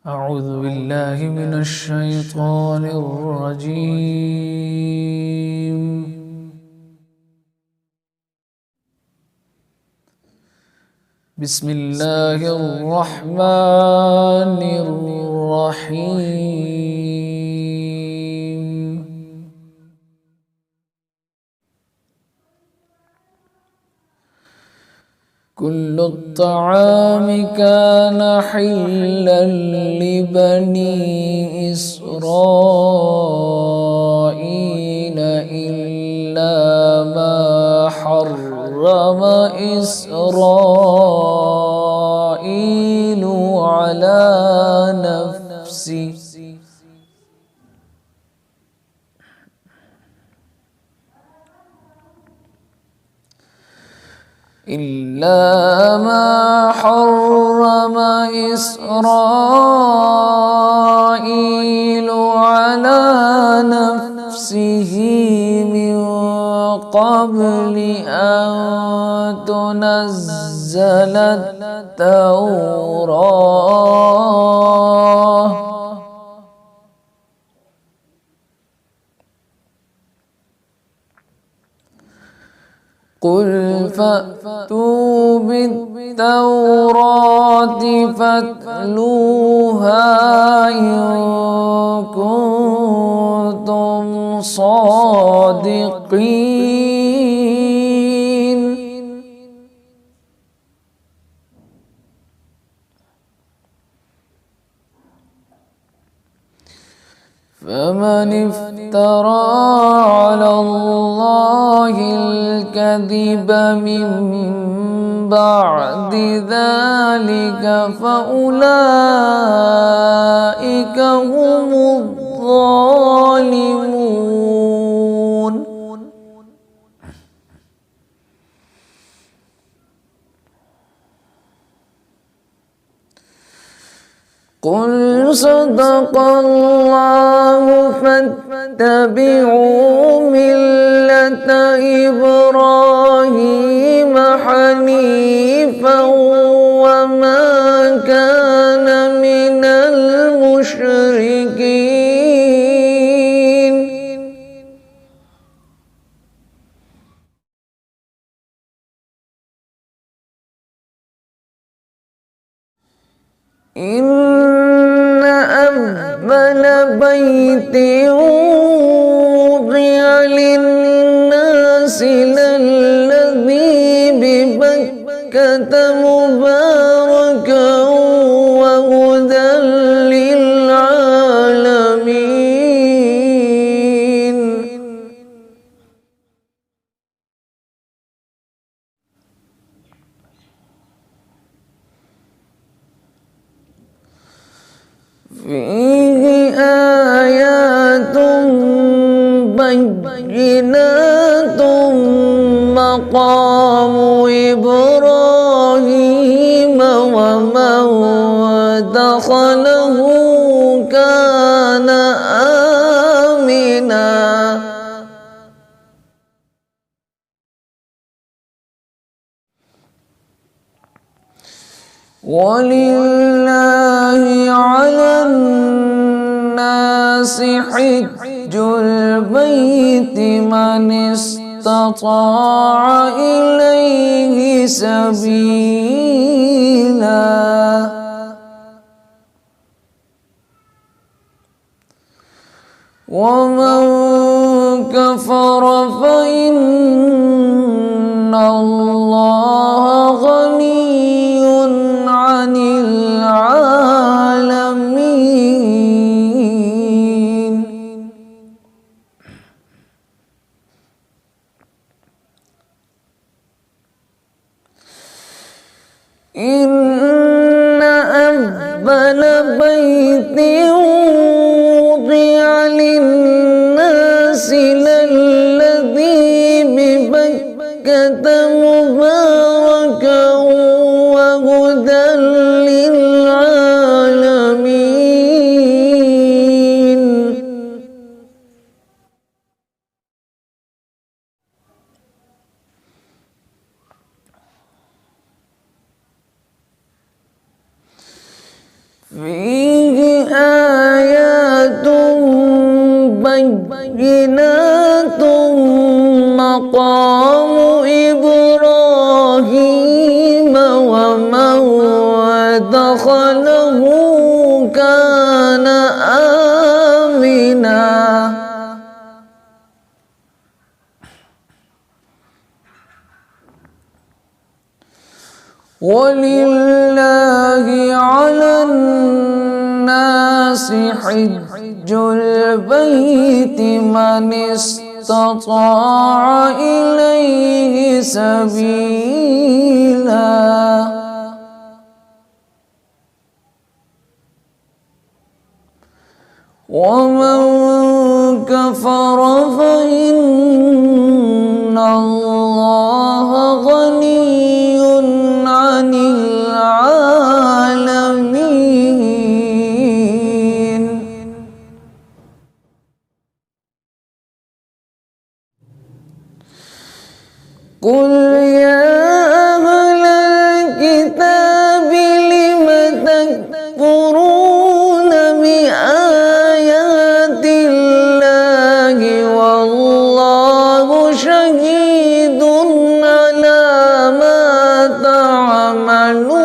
أعوذ بالله من الشيطان الرجيم. بسم الله الرحمن الرحيم. كل الطعام كان حلا لبني إسرائيل إلا ما حرم إسرائيل على نفسه من قبل أن تنزل التوراة قل فأتوا بالتوراة فاتلوها إن كنتم صادقين. فمن افترى على الله الكذب من بعد ذلك فأولئك هم الظالمون. قل صدق الله فاتبعوا ملة إبراهيم حنيفا وما كان من المشركين. إن أول بيت وضع للناس للذي ببكة مباركا وهدى للعالمين. فيه آيات بينات مقام إبراهيم ومن دخله كان آمنا. ولله على الناس حج البيت من استطاع إليه سبيلا ومن كفر فإن الله غني عن العالمين. إن أول بيت وضع للناس للذي ببكة مباركا وهدى للعالمين. فيه دخله كان آمنا ولله على الناس حج البيت من استطاع إليه سبيلا ومن كفر فإن الله غني عن العالمين قل يا أهل الكتاب لم تكفرون بآيات الله والله شهيد على ما تعملون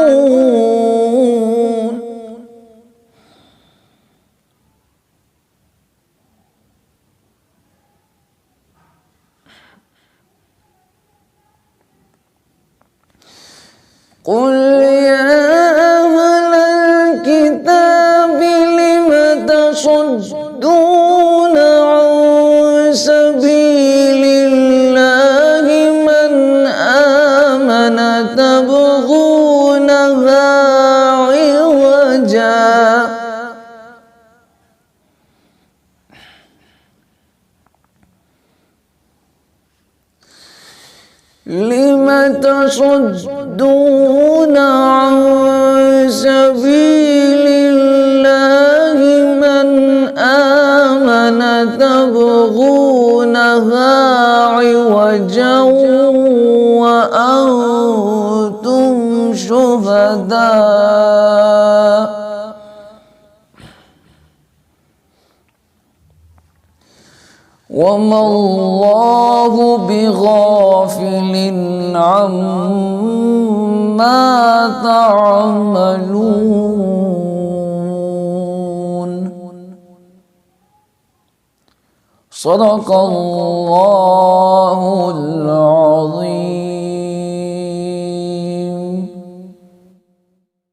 قل يا أهل الكتاب لم تصدون عن سبيل الله من آمن تبغونها عوجا لم تصدون عن سبيل الله من آمن تبغونها عوجا وأنتم شهداء وما الله بغافل عما تعملون صدق الله العظيم.